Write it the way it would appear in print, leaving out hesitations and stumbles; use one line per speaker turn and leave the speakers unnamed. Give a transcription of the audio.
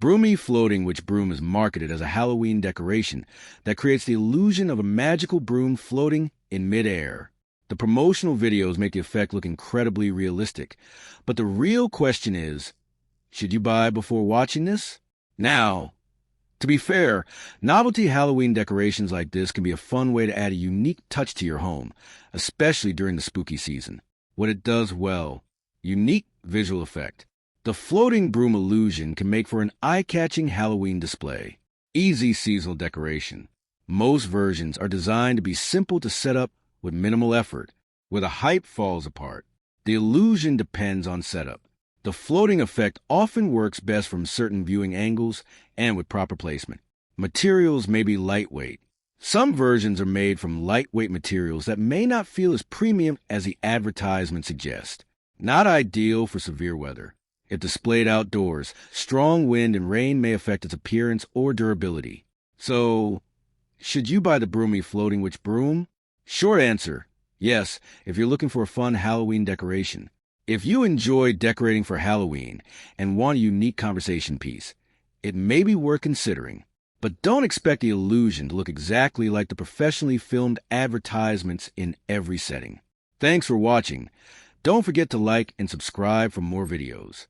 Broomy Floating Witch Broom is marketed as a Halloween decoration that creates the illusion of a magical broom floating in midair. The promotional videos make the effect look incredibly realistic, but the real question is, should you buy before watching this? Now, to be fair, novelty Halloween decorations like this can be a fun way to add a unique touch to your home, especially during the spooky season. What it does well: unique visual effect. The floating broom illusion can make for an eye-catching Halloween display. Easy seasonal decoration. Most versions are designed to be simple to set up with minimal effort, where the hype falls apart. The illusion depends on setup. The floating effect often works best from certain viewing angles and with proper placement. Materials may be lightweight. Some versions are made from lightweight materials that may not feel as premium as the advertisement suggests. Not ideal for severe weather. If displayed outdoors, strong wind and rain may affect its appearance or durability. So, should you buy the Broomy Floating Witch Broom? Short answer: yes, if you're looking for a fun Halloween decoration. If you enjoy decorating for Halloween and want a unique conversation piece, it may be worth considering. But don't expect the illusion to look exactly like the professionally filmed advertisements in every setting. Thanks for watching. Don't forget to like and subscribe for more videos.